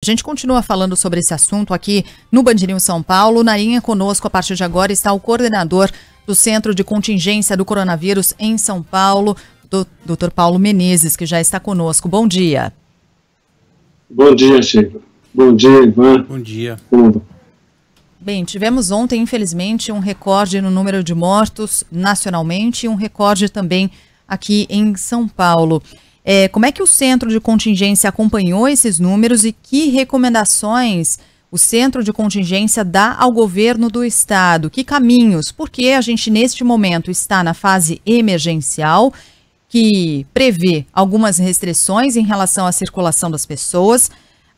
gente continua falando sobre esse assunto aqui no Band News São Paulo. Na linha conosco, a partir de agora, está o coordenador do Centro de Contingência do Coronavírus em São Paulo, Dr. Paulo Menezes, que já está conosco. Bom dia. Bom dia, Sheila. Bom dia, Ivan. Bom dia. Bem, tivemos ontem, infelizmente, um recorde no número de mortos nacionalmente e um recorde também aqui em São Paulo. Como é que o Centro de Contingência acompanhou esses números e que recomendações o Centro de Contingência dá ao governo do estado? Que caminhos? Porque a gente, neste momento, está na fase emergencial, que prevê algumas restrições em relação à circulação das pessoas.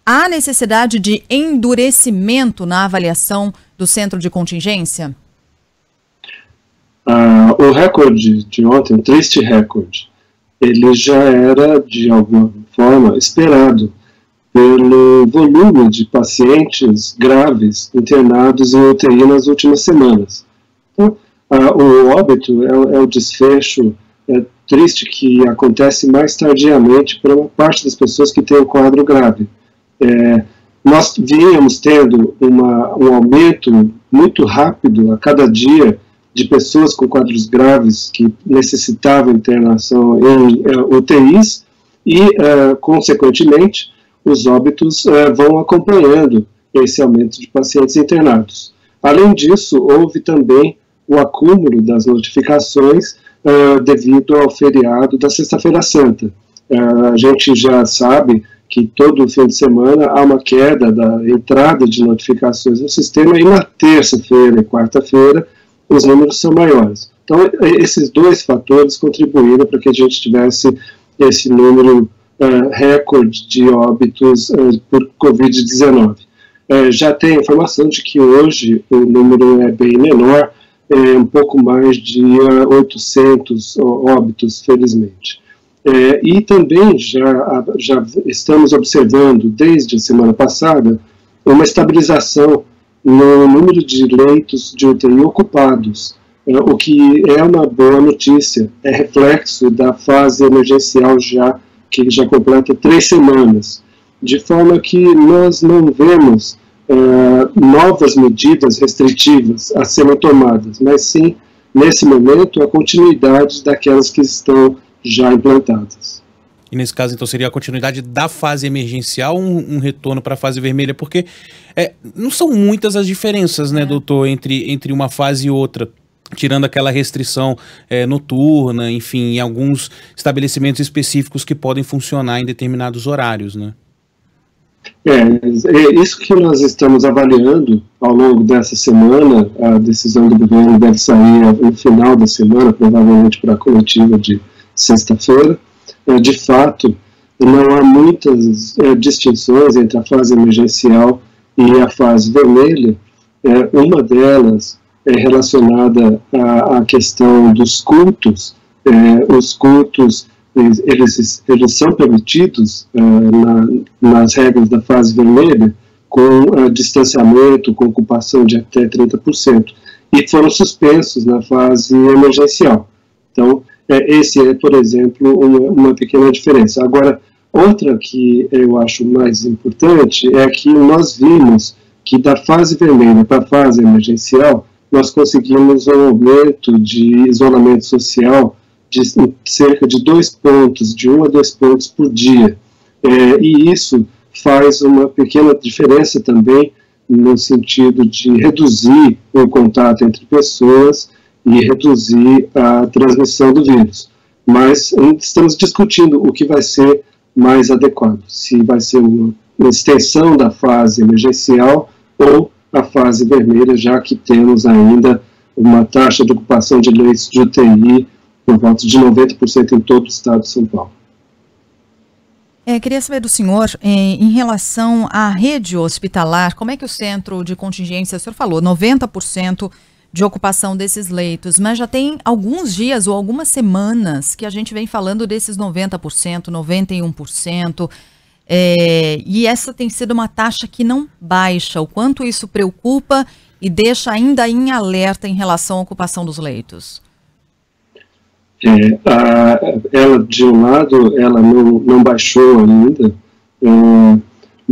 Há necessidade de endurecimento na avaliação do Centro de Contingência? O recorde de ontem, um triste recorde, ele já era, de alguma forma, esperado pelo volume de pacientes graves internados em UTI nas últimas semanas. Então, o óbito é o desfecho triste que acontece mais tardiamente para uma parte das pessoas que tem o quadro grave. Nós vínhamos tendo um aumento muito rápido a cada dia de pessoas com quadros graves que necessitavam internação em UTIs e, consequentemente, os óbitos vão acompanhando esse aumento de pacientes internados. Além disso, houve também o acúmulo das notificações devido ao feriado da Sexta-feira Santa. A gente já sabe que todo fim de semana há uma queda da entrada de notificações no sistema e na terça-feira e quarta-feira os números são maiores. Então, esses dois fatores contribuíram para que a gente tivesse esse número recorde de óbitos por Covid-19. Já tem informação de que hoje o número é bem menor, um pouco mais de 800 óbitos, felizmente. E também já estamos observando, desde a semana passada, uma estabilização no número de leitos de UTI ocupados, o que é uma boa notícia, é reflexo da fase emergencial que já completa 3 semanas, de forma que nós não vemos novas medidas restritivas a serem tomadas, mas sim, nesse momento, a continuidade daquelas que estão já implantadas. E nesse caso, então, seria a continuidade da fase emergencial, um retorno para a fase vermelha, porque não são muitas as diferenças, né, doutor, entre uma fase e outra, tirando aquela restrição noturna, enfim, em alguns estabelecimentos específicos que podem funcionar em determinados horários, né? Isso que nós estamos avaliando ao longo dessa semana. A decisão do governo deve sair no final da semana, provavelmente para a coletiva de sexta-feira. De fato, não há muitas distinções entre a fase emergencial e a fase vermelha. Uma delas é relacionada à questão dos cultos. Os cultos, eles são permitidos nas regras da fase vermelha, com distanciamento, com ocupação de até 30%, e foram suspensos na fase emergencial. Então, esse é, por exemplo, uma pequena diferença. Agora, outra que eu acho mais importante é que nós vimos que da fase vermelha para a fase emergencial, nós conseguimos um aumento de isolamento social de cerca de 2 pontos, de 1 a 2 pontos por dia. E isso faz uma pequena diferença também no sentido de reduzir o contato entre pessoas e reduzir a transmissão do vírus. Mas estamos discutindo o que vai ser mais adequado, se vai ser uma extensão da fase emergencial ou a fase vermelha, já que temos ainda uma taxa de ocupação de leitos de UTI por volta de 90% em todo o estado de São Paulo. Queria saber do senhor, em relação à rede hospitalar, como é que o Centro de Contingência, o senhor falou, 90% de ocupação desses leitos, mas já tem alguns dias ou algumas semanas que a gente vem falando desses 90%, 91%, e essa tem sido uma taxa que não baixa. O quanto isso preocupa e deixa ainda em alerta em relação à ocupação dos leitos? Ela, de um lado, ela não baixou ainda,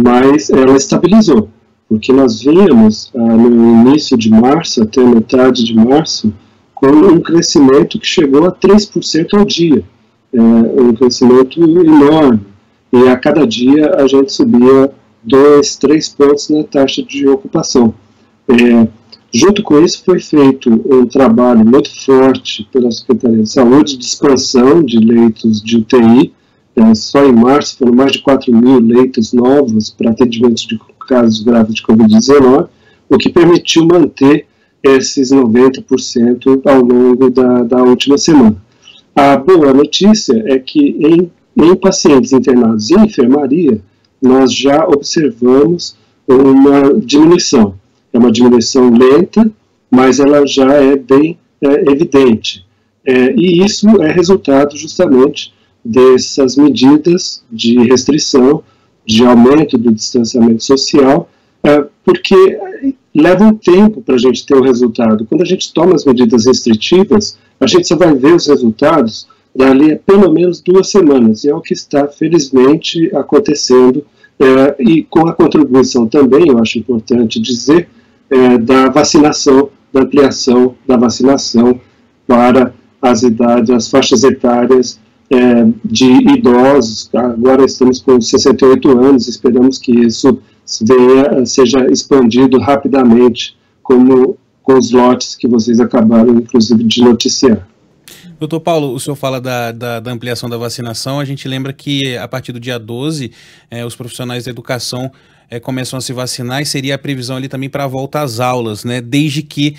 mas ela estabilizou, porque nós vínhamos no início de março, até metade de março, com um crescimento que chegou a 3% ao dia, um crescimento enorme, e a cada dia a gente subia 2, 3 pontos na taxa de ocupação. Junto com isso foi feito um trabalho muito forte pela Secretaria de Saúde de expansão de leitos de UTI. Só em março foram mais de 4.000 leitos novos para atendimento de casos graves de Covid-19, o que permitiu manter esses 90% ao longo da última semana. A boa notícia é que em pacientes internados em enfermaria, nós já observamos uma diminuição. É uma diminuição lenta, mas ela já é bem evidente. E isso é resultado justamente dessas medidas de restrição, de aumento do distanciamento social, porque leva um tempo para a gente ter o resultado. Quando a gente toma as medidas restritivas, a gente só vai ver os resultados dali a pelo menos 2 semanas, e é o que está, felizmente, acontecendo, e com a contribuição também, eu acho importante dizer, da vacinação, da ampliação da vacinação para as faixas etárias de idosos. Agora estamos com 68 anos, esperamos que isso seja expandido rapidamente, como com os lotes que vocês acabaram, inclusive, de noticiar. Doutor Paulo, o senhor fala da ampliação da vacinação. A gente lembra que a partir do dia 12, os profissionais da educação começam a se vacinar, e seria a previsão ali também para a volta às aulas, né? Desde que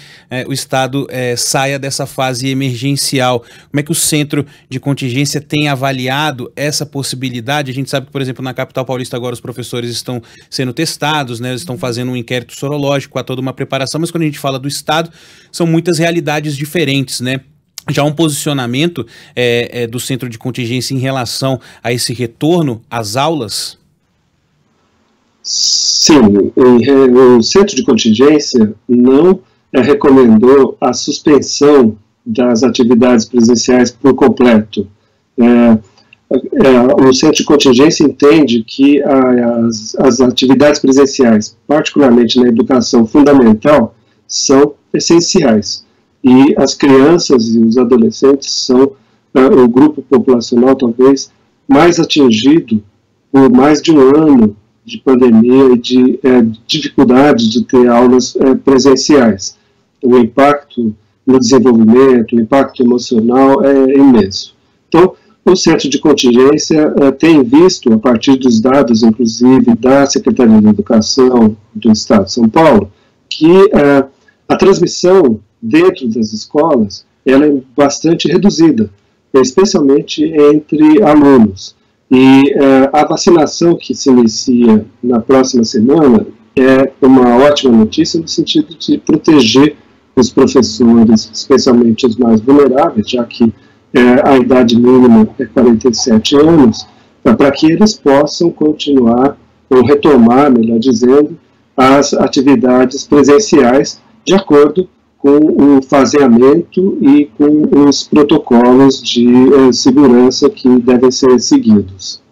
o Estado saia dessa fase emergencial. Como é que o Centro de Contingência tem avaliado essa possibilidade? A gente sabe que, por exemplo, na capital paulista agora os professores estão sendo testados, né? Eles estão fazendo um inquérito sorológico, há toda uma preparação, mas quando a gente fala do Estado, são muitas realidades diferentes, né? Já um posicionamento do Centro de Contingência em relação a esse retorno às aulas? Sim, o Centro de Contingência não recomendou a suspensão das atividades presenciais por completo. O Centro de Contingência entende que as atividades presenciais, particularmente na educação fundamental, são essenciais. E as crianças e os adolescentes são o grupo populacional talvez mais atingido por mais de um ano de pandemia e de dificuldade de ter aulas presenciais. O impacto no desenvolvimento, o impacto emocional é imenso. Então, o Centro de Contingência tem visto, a partir dos dados, inclusive, da Secretaria de Educação do Estado de São Paulo, que a transmissão dentro das escolas ela é bastante reduzida, especialmente entre alunos. E a vacinação que se inicia na próxima semana é uma ótima notícia no sentido de proteger os professores, especialmente os mais vulneráveis, já que a idade mínima é 47 anos, para que eles possam continuar, ou retomar, melhor dizendo, as atividades presenciais de acordo com o faseamento e com os protocolos de segurança que devem ser seguidos.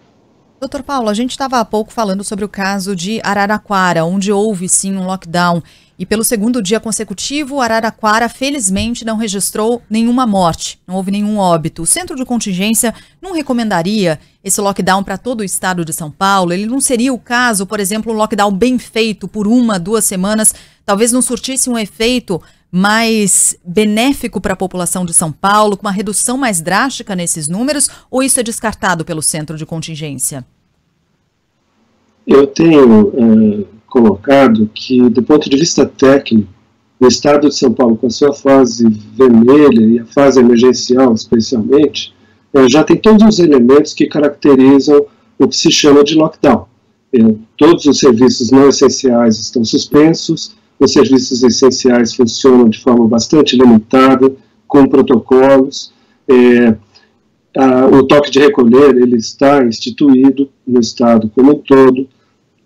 Doutor Paulo, a gente estava há pouco falando sobre o caso de Araraquara, onde houve sim um lockdown, e pelo segundo dia consecutivo, Araraquara felizmente não registrou nenhuma morte, não houve nenhum óbito. O Centro de Contingência não recomendaria esse lockdown para todo o estado de São Paulo? Ele não seria o caso, por exemplo, um lockdown bem feito por 1, 2 semanas, talvez não surtisse um efeito mais benéfico para a população de São Paulo, com uma redução mais drástica nesses números, ou isso é descartado pelo Centro de Contingência? Eu tenho colocado que, do ponto de vista técnico, o Estado de São Paulo, com a sua fase vermelha e a fase emergencial especialmente, já tem todos os elementos que caracterizam o que se chama de lockdown. Todos os serviços não essenciais estão suspensos, os serviços essenciais funcionam de forma bastante limitada, com protocolos. O toque de recolher ele está instituído no Estado como um todo.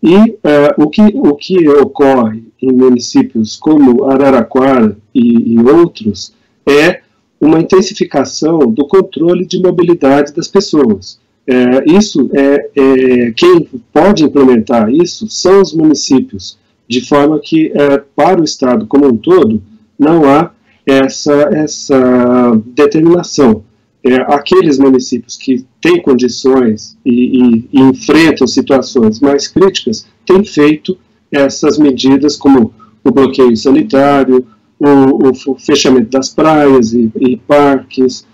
E o que ocorre em municípios como Araraquara e outros é uma intensificação do controle de mobilidade das pessoas. Quem pode implementar isso são os municípios, de forma que, para o Estado como um todo, não há essa determinação. Aqueles municípios que têm condições e enfrentam situações mais críticas têm feito essas medidas, como o bloqueio sanitário, o fechamento das praias e parques,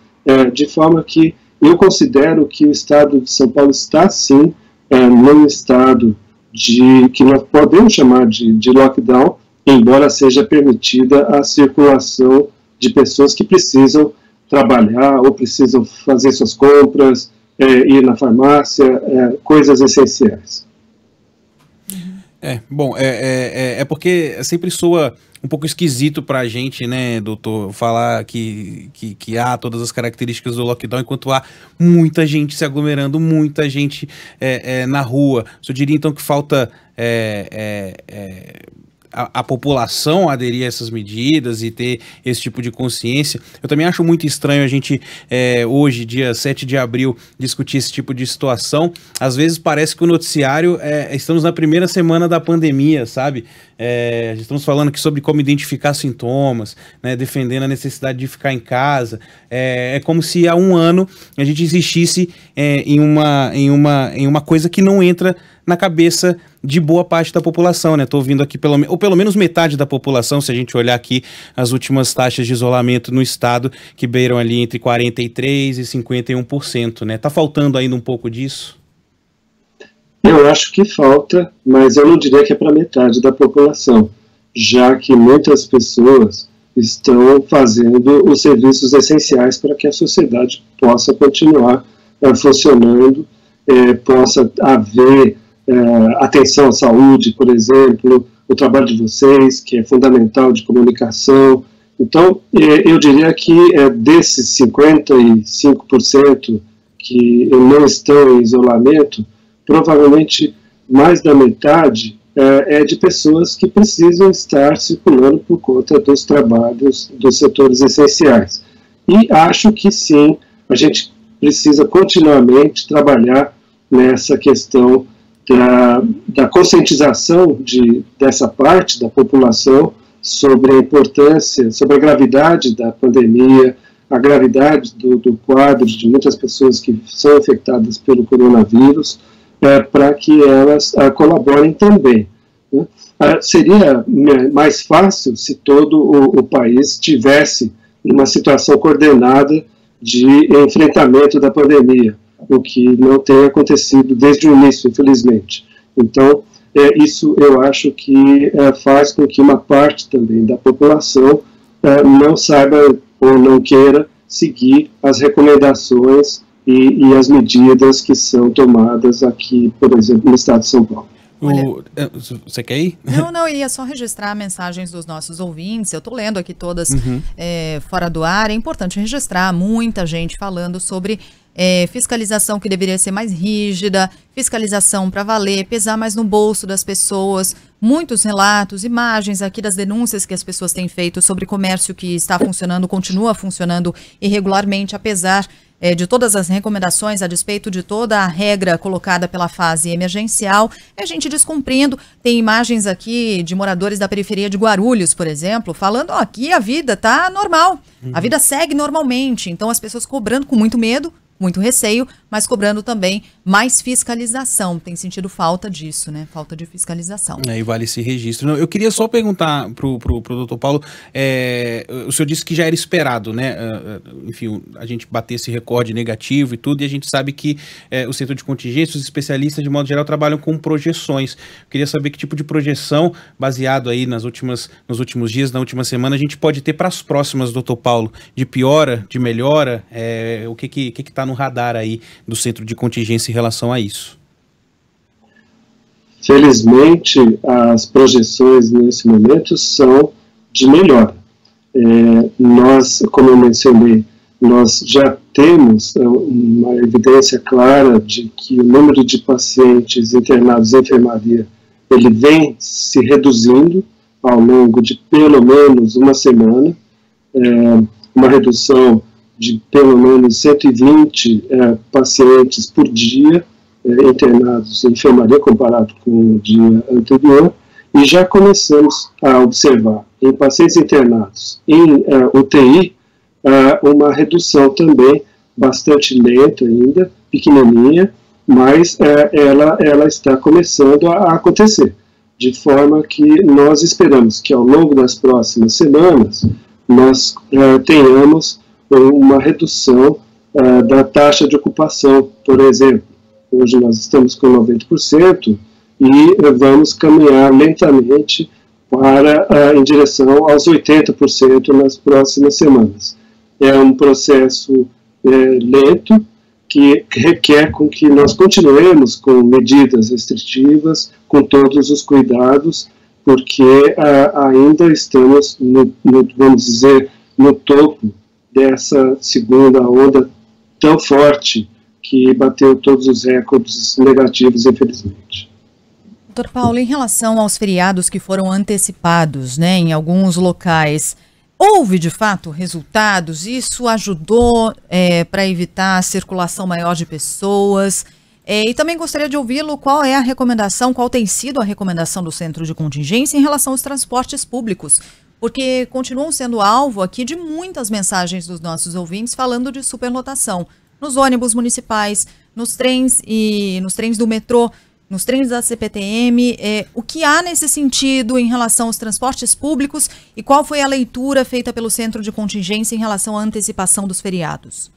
de forma que eu considero que o Estado de São Paulo está, sim, num estado que nós podemos chamar de lockdown, embora seja permitida a circulação de pessoas que precisam trabalhar ou precisam fazer suas compras, ir na farmácia, coisas essenciais. Bom, porque sempre soa um pouco esquisito para a gente, né, doutor, falar que há todas as características do lockdown, enquanto há muita gente se aglomerando, muita gente na rua. O senhor diria, então, que falta a população aderir a essas medidas e ter esse tipo de consciência? Eu também acho muito estranho a gente, hoje, dia 7 de abril, discutir esse tipo de situação. Às vezes parece que o noticiário, estamos na primeira semana da pandemia, sabe? Estamos falando aqui sobre como identificar sintomas, né, defendendo a necessidade de ficar em casa. É como se há um ano a gente insistisse em uma coisa que não entra na cabeça de boa parte da população, né? Estou ouvindo aqui, ou pelo menos metade da população, se a gente olhar aqui as últimas taxas de isolamento no estado, que beiram ali entre 43% e 51%, né? Tá faltando ainda um pouco disso? Eu acho que falta, mas eu não diria que é para metade da população, já que muitas pessoas estão fazendo os serviços essenciais para que a sociedade possa continuar funcionando, possa haver atenção à saúde, por exemplo, o trabalho de vocês, que é fundamental, de comunicação. Então, eu diria que desses 55% que não estão em isolamento, provavelmente mais da metade é de pessoas que precisam estar circulando por conta dos trabalhos dos setores essenciais. E acho que sim, a gente precisa continuamente trabalhar nessa questão da conscientização dessa parte da população sobre a importância, sobre a gravidade da pandemia, a gravidade do quadro de muitas pessoas que são infectadas pelo coronavírus, para que elas colaborem também. Né? Seria mais fácil se todo o país tivesse uma situação coordenada de enfrentamento da pandemia, o que não tem acontecido desde o início, infelizmente. Então, isso eu acho que faz com que uma parte também da população não saiba ou não queira seguir as recomendações e as medidas que são tomadas aqui, por exemplo, no estado de São Paulo. Você quer ir? Não, eu ia só registrar mensagens dos nossos ouvintes. Eu estou lendo aqui todas fora do ar. É importante registrar muita gente falando sobre fiscalização que deveria ser mais rígida, fiscalização para valer, pesar mais no bolso das pessoas. Muitos relatos, imagens aqui das denúncias que as pessoas têm feito sobre comércio que está funcionando, continua funcionando irregularmente, apesar de todas as recomendações, a despeito de toda a regra colocada pela fase emergencial, a gente descumprindo. Tem imagens aqui de moradores da periferia de Guarulhos, por exemplo, falando, aqui a vida está normal, a vida segue normalmente. Então as pessoas cobrando com muito medo, muito receio, mas cobrando também mais fiscalização. Tem sentido falta disso, né? Falta de fiscalização. E vale esse registro. Eu queria só perguntar pro doutor Paulo, o senhor disse que já era esperado, né? Enfim, a gente bater esse recorde negativo e tudo, e a gente sabe que o centro de contingência, os especialistas, de modo geral, trabalham com projeções. Eu queria saber que tipo de projeção, baseado aí nos últimos dias, na última semana, a gente pode ter para as próximas, doutor Paulo, de piora, de melhora, o que está no radar aí do centro de contingência em relação a isso? Felizmente, as projeções nesse momento são de melhora. Nós, como eu mencionei, nós já temos uma evidência clara de que o número de pacientes internados em enfermaria ele vem se reduzindo ao longo de pelo menos uma semana, uma redução de pelo menos 120 pacientes por dia internados em enfermaria comparado com o dia anterior, e já começamos a observar em pacientes internados em UTI uma redução também bastante lenta ainda, pequenininha, mas ela está começando a acontecer, de forma que nós esperamos que ao longo das próximas semanas nós tenhamos uma redução da taxa de ocupação, por exemplo. Hoje nós estamos com 90% e vamos caminhar lentamente em direção aos 80% nas próximas semanas. É um processo lento que requer com que nós continuemos com medidas restritivas, com todos os cuidados, porque ainda estamos, vamos dizer, no topo dessa segunda onda tão forte que bateu todos os recordes negativos, infelizmente. Doutor Paulo, em relação aos feriados que foram antecipados, né, em alguns locais, houve de fato resultados? Isso ajudou para evitar a circulação maior de pessoas? E também gostaria de ouvi-lo, qual é a recomendação, qual tem sido a recomendação do Centro de Contingência em relação aos transportes públicos? Porque continuam sendo alvo aqui de muitas mensagens dos nossos ouvintes falando de superlotação nos ônibus municipais, nos trens do metrô, nos trens da CPTM. O que há nesse sentido em relação aos transportes públicos e qual foi a leitura feita pelo Centro de Contingência em relação à antecipação dos feriados?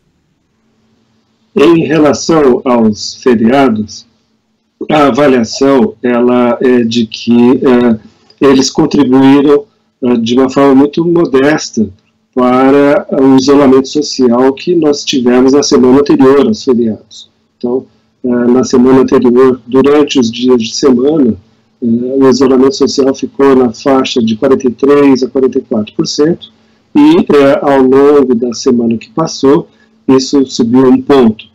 Em relação aos feriados, a avaliação ela é de que eles contribuíram de uma forma muito modesta para o isolamento social que nós tivemos na semana anterior aos feriados. Então, na semana anterior, durante os dias de semana, o isolamento social ficou na faixa de 43% a 44%, e ao longo da semana que passou, isso subiu um ponto,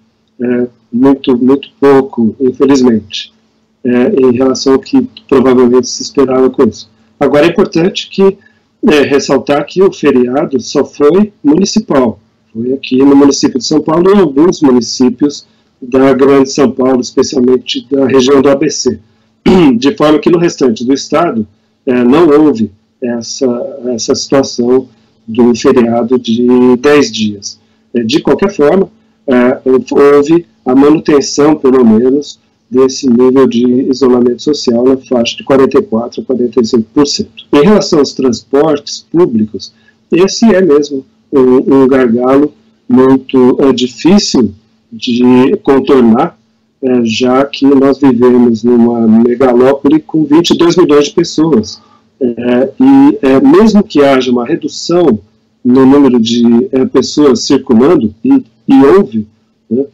muito pouco, infelizmente, em relação ao que provavelmente se esperava com isso. Agora é importante ressaltar que o feriado só foi municipal, foi aqui no município de São Paulo e em alguns municípios da Grande São Paulo, especialmente da região do ABC, de forma que no restante do estado não houve essa situação do feriado de 10 dias. De qualquer forma, houve a manutenção, pelo menos, desse nível de isolamento social na faixa de 44% a 45%. Em relação aos transportes públicos, esse é mesmo um gargalo muito difícil de contornar, já que nós vivemos numa megalópole com 22 milhões de pessoas. Mesmo que haja uma redução no número de pessoas circulando, e houve, né,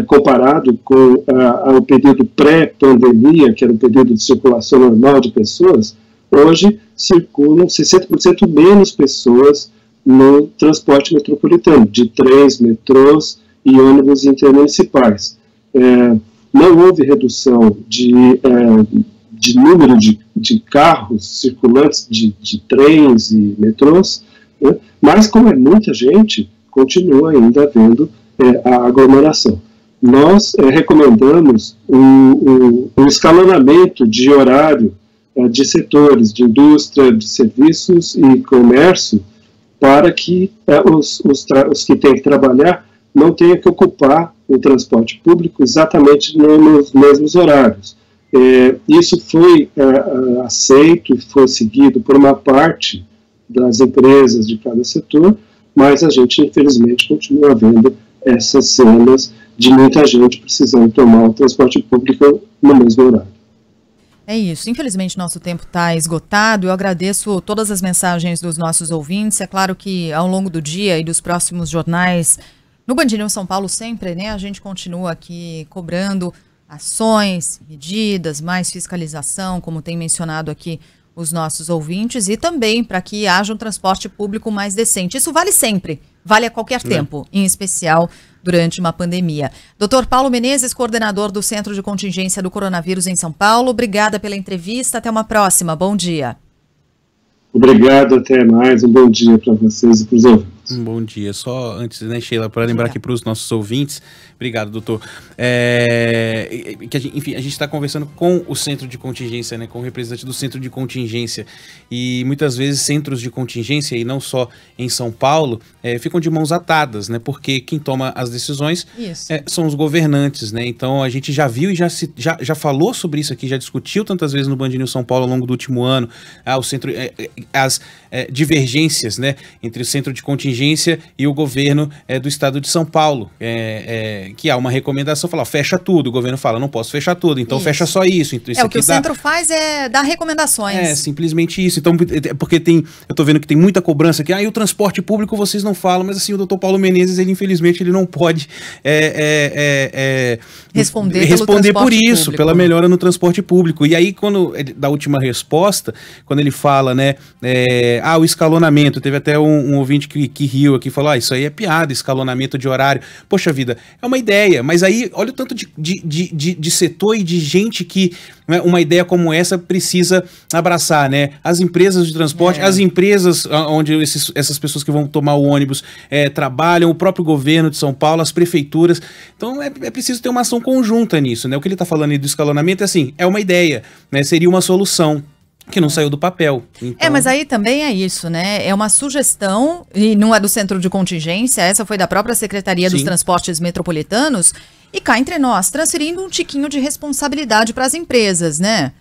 comparado com o período pré-pandemia, que era o período de circulação normal de pessoas, hoje circulam 60% menos pessoas no transporte metropolitano, de trens, metrôs e ônibus intermunicipais. Não houve redução de número de carros circulantes de trens e metrôs, né? Mas como é muita gente, continua ainda havendo a aglomeração. Nós recomendamos um escalonamento de horário de setores, de indústria, de serviços e comércio, para que os que têm que trabalhar não tenham que ocupar o transporte público exatamente nos mesmos horários. Isso foi aceito e foi seguido por uma parte das empresas de cada setor, mas a gente, infelizmente, continua vendo essas cenas de muita gente precisando tomar o transporte público no mesmo horário. É isso. Infelizmente, nosso tempo está esgotado. Eu agradeço todas as mensagens dos nossos ouvintes. É claro que ao longo do dia e dos próximos jornais, no Band News São Paulo sempre, né, a gente continua aqui cobrando ações, medidas, mais fiscalização, como tem mencionado aqui os nossos ouvintes, e também para que haja um transporte público mais decente. Isso vale sempre, vale a qualquer tempo, em especial durante uma pandemia. Dr. Paulo Menezes, coordenador do Centro de Contingência do Coronavírus em São Paulo, obrigada pela entrevista, até uma próxima, bom dia. Obrigado, até mais, um bom dia para vocês e para os ouvintes. Bom dia. Só antes, né, Sheila, para lembrar aqui para os nossos ouvintes, obrigado, doutor, enfim, a gente está conversando com o centro de contingência, né, com o representante do centro de contingência, e muitas vezes centros de contingência, e não só em São Paulo, ficam de mãos atadas, né, porque quem toma as decisões são os governantes, né, então a gente já viu e já falou sobre isso aqui, já discutiu tantas vezes no Band News São Paulo ao longo do último ano, o centro, as divergências, né, entre o centro de contingência e o governo do estado de São Paulo, que há uma recomendação, fala, fecha tudo, o governo fala, não posso fechar tudo, então fecha só isso. Então, isso o que o centro faz é dar recomendações. Simplesmente isso, então, porque eu tô vendo que tem muita cobrança aqui, e o transporte público vocês não falam, mas assim, o doutor Paulo Menezes, ele infelizmente, ele não pode responder por isso, público. Pela melhora no transporte público, e aí, da última resposta, quando ele fala, né, o escalonamento, teve até um ouvinte que riu aqui, falou, isso aí é piada, escalonamento de horário, poxa vida, é uma ideia, mas aí, olha o tanto de setor e de gente que, né, uma ideia como essa precisa abraçar, né, as empresas de transporte, as empresas onde essas pessoas que vão tomar o ônibus trabalham, o próprio governo de São Paulo, as prefeituras, então é preciso ter uma ação conjunta nisso, né, o que ele está falando aí do escalonamento é assim, é uma ideia, né, seria uma solução, que não saiu do papel. Então... mas aí também é isso, né? É uma sugestão, e não é do centro de contingência, essa foi da própria Secretaria dos Transportes Metropolitanos, e cá entre nós, transferindo um tiquinho de responsabilidade para as empresas, né?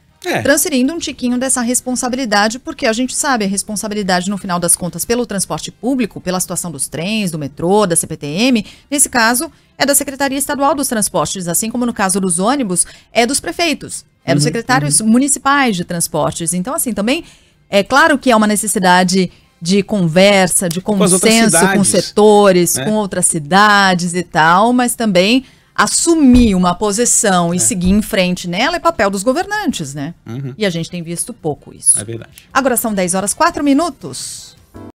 Transferindo um tiquinho dessa responsabilidade, porque a gente sabe a responsabilidade, no final das contas, pelo transporte público, pela situação dos trens, do metrô, da CPTM, nesse caso, é da Secretaria Estadual dos Transportes, assim como no caso dos ônibus, é dos prefeitos. Dos secretários municipais de transportes. Então, assim, também é claro que há uma necessidade de conversa, de consenso com setores, com outras cidades e tal, mas também assumir uma posição e seguir em frente nela é papel dos governantes, né? E a gente tem visto pouco isso. É verdade. Agora são 10 horas 4 minutos.